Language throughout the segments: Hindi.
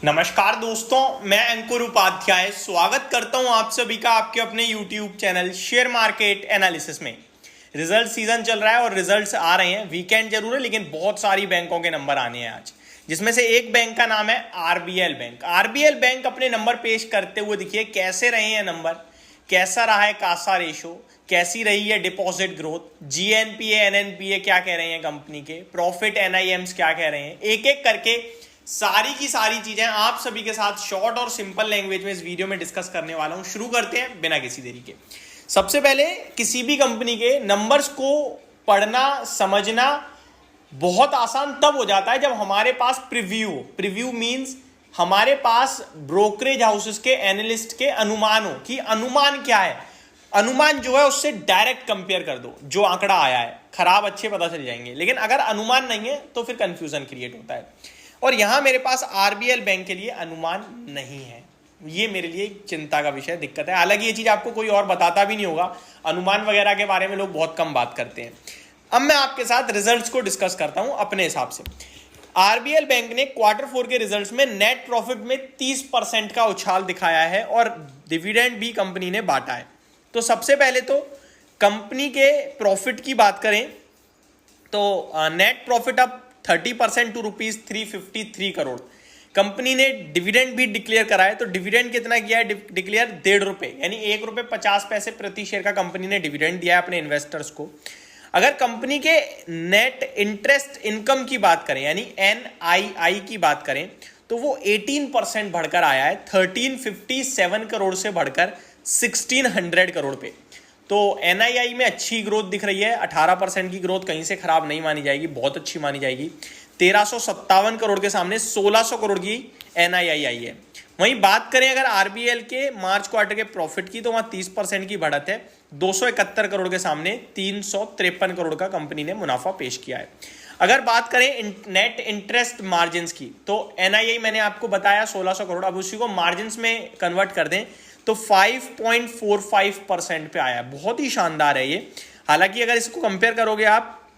नमस्कार दोस्तों, मैं अंकुर उपाध्याय स्वागत करता हूं आप सभी का आपके अपने YouTube channel share market analysis में। रिजल्ट सीजन चल रहा है और रिजल्ट्स आ रहे हैं। वीकेंड जरूर है लेकिन बहुत सारी बैंकों के नंबर आने हैं आज, जिसमें से एक बैंक का नाम है आरबीएल बैंक। आरबीएल बैंक अपने नंबर पेश करते हुए देखिए कैसे रहे हैं नंबर, कैसा रहा है कासा रेशो, कैसी रही है डिपॉजिट ग्रोथ, जीएनपीए एनएनपीए क्या कह रहे हैं कंपनी के, प्रॉफिट एनआईएम्स क्या कह रहे हैं, एक एक करके सारी की सारी चीजें आप सभी के साथ शॉर्ट और सिंपल लैंग्वेज में इस वीडियो में डिस्कस करने वाला हूं। शुरू करते हैं बिना किसी देरी के। सबसे पहले किसी भी कंपनी के नंबर्स को पढ़ना समझना बहुत आसान तब हो जाता है जब हमारे पास प्रीव्यू मींस हमारे पास ब्रोकरेज हाउसेस के एनालिस्ट के अनुमान हो कि अनुमान क्या है। अनुमान जो है उससे डायरेक्ट कंपेयर कर दो, जो आंकड़ा आया है खराब अच्छे पता चल जाएंगे, लेकिन अगर अनुमान नहीं है तो फिर कंफ्यूजन क्रिएट होता है। और यहां मेरे पास आरबीएल बैंक के लिए अनुमान नहीं है, ये मेरे लिए चिंता का विषय, दिक्कत है। हालांकि ये चीज आपको कोई और बताता भी नहीं होगा, अनुमान वगैरह के बारे में लोग बहुत कम बात करते हैं। अब मैं आपके साथ रिजल्ट्स को डिस्कस करता हूं अपने हिसाब से। आरबीएल बैंक ने Q4 के रिजल्ट्स में नेट प्रॉफिट में 30% का उछाल दिखाया है और डिविडेंड भी कंपनी ने बांटा है। तो सबसे पहले तो कंपनी के प्रॉफिट की बात करें तो नेट प्रॉफिट अब 30% टू ₹353 करोड़। कंपनी ने डिविडेंड भी डिक्लेयर करा है। तो डिविडेंड कितना किया है डिक्लेयर? ₹1.5, यानी ₹1.50 प्रति शेयर का कंपनी ने डिविडेंड दिया है अपने इन्वेस्टर्स को। अगर कंपनी के नेट इंटरेस्ट इनकम की बात करें यानी एनआईआई की बात करें तो वो 18% बढ़कर आया है, 1357 करोड़ से बढ़कर 1600 करोड़ पे। तो एनआईआई में अच्छी ग्रोथ दिख रही है, 18% की ग्रोथ कहीं से खराब नहीं मानी जाएगी, बहुत अच्छी मानी जाएगी। 1357 करोड़ के सामने 1600 करोड़ की एनआईआई आई है। वहीं बात करें अगर आरबीएल के मार्च क्वार्टर के प्रॉफिट की तो वहां 30% की बढ़त है, 271 करोड़ के सामने 353 करोड़ का कंपनी ने मुनाफा पेश किया है। अगर बात करें नेट इंटरेस्ट मार्जिन की तो एनआईआई मैंने आपको बताया 1600 करोड़, अब उसी को मार्जिन में कन्वर्ट कर दें तो 5.45% पे आया, बहुत ही शानदार है ये। हालांकि अगर इसको कंपेयर करोगे आप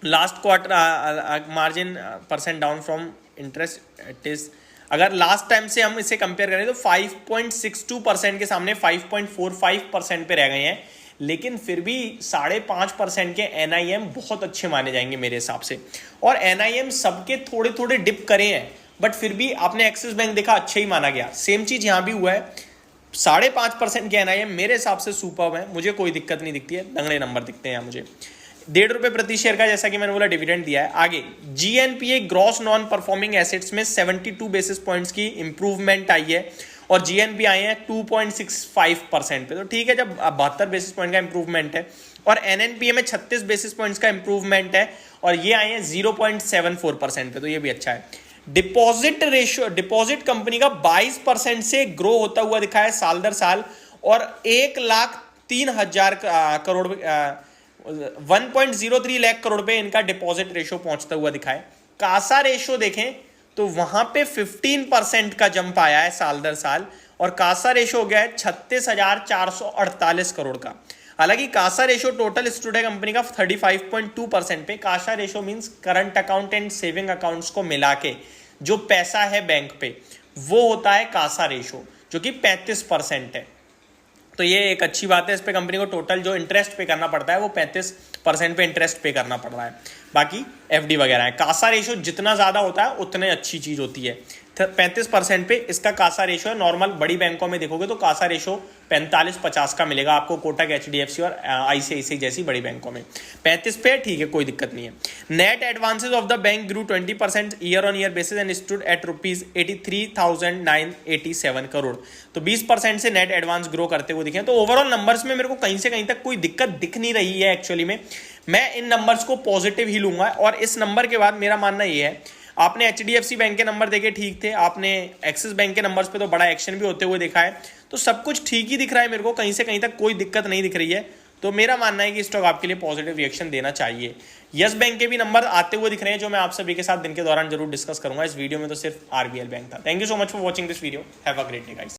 last quarter margin percent down from interest it is, अगर लास्ट टाइम से हम इसे कंपेयर करें तो 5.62% के सामने 5.45% पे रह गए हैं, लेकिन फिर भी 5.5% के एनआईएम बहुत अच्छे माने जाएंगे मेरे हिसाब से। और एनआईएम सबके थोड़े थोड़े डिप करे हैं बट फिर भी आपने एक्सिस बैंक देखा अच्छा ही माना गया, सेम चीज यहां भी हुआ है। 5.5% के एनआईएम मेरे हिसाब से सुपर्ब है, मुझे कोई दिक्कत नहीं दिखती है, तगड़े नंबर दिखते हैं मुझे। ₹1.5 प्रति शेयर का जैसा कि मैंने बोला डिविडेंड दिया है। आगे GNPA gross non performing assets में 72 बेसिस पॉइंट्स की इंप्रूवमेंट आई है और जीएनपी आए हैं 2.65% पे। तो ठीक है, जब 72 बेसिस पॉइंट का इंप्रूवमेंट है और एनएनपीए में 36 बेसिस पॉइंट्स का इंप्रूवमेंट है और ये आए हैं 0.74% पे, तो ये भी अच्छा है। डिपॉजिट रेशियो, डिपॉजिट कंपनी का 22% से ग्रो होता हुआ दिखा है साल दर साल और 1,03,000 करोड़ 1.03 लाख करोड़ पे इनका डिपॉजिट रेशियो पहुंचता हुआ दिखा है। कासा रेशियो देखें तो वहां पे 15% का जंप आया है साल दर साल और कासा रेशियो हो गया है 36,448 करोड़ का। हालांकि कासा रेशियो टोटल स्टूड है कंपनी का 35.2% पे। Kasa ratio means current account and saving accounts को मिला के जो पैसा है बैंक पे वो होता है कासा रेशियो, जो कि 35% है। तो ये एक अच्छी बात है, इस पे कंपनी को टोटल जो इंटरेस्ट पे करना पड़ता है वो 35% पे इंटरेस्ट पे करना पड़ रहा है, बाकी एफडी वगैरह है। कासा रेशियो जितना ज्यादा होता है उतने अच्छी चीज होती है। 35% पे इसका कासा रेशियो है। नॉर्मल बड़ी बैंकों में देखोगे तो कासा रेशियो 45-50 का मिलेगा आपको, कोटक, एचडीएफसी और आईसीआईसीआई जैसी बड़ी बैंकों में। 35 पे ठीक है, कोई दिक्कत नहीं है। Net advances of the bank grew 20% year on year basis and stood at ₹83,987 crore. तो 20% से नेट एडवांस ग्रो करते हुए दिखे। तो ओवरऑल नंबर्स में मेरे को कहीं से कहीं तक कोई दिक्कत दिख नहीं रही है। एक्चुअली में मैं इन नंबर्स को पॉजिटिव ही लूंगा और इस नंबर के बाद मेरा मानना ये है, आपने एचडीएफसी बैंक के नंबर देखे ठीक थे, आपने एक्सिस बैंक के नंबर्स पे तो बड़ा एक्शन भी होते हुए देखा है, तो सब कुछ ठीक ही दिख रहा है मेरे को, कहीं से कहीं तक कोई दिक्कत नहीं दिख रही है। तो मेरा मानना है कि स्टॉक आपके लिए पॉजिटिव रिएक्शन देना चाहिए। यस बैंक के भी नंबर आते हुए दिख रहे हैं जो मैं आप सभी के साथ दिन के दौरान जरूर डिस्कस करूंगा। इस वीडियो में तो सिर्फ आरबीएल बैंक था। Thank you so much for watching this video. Have a great day guys.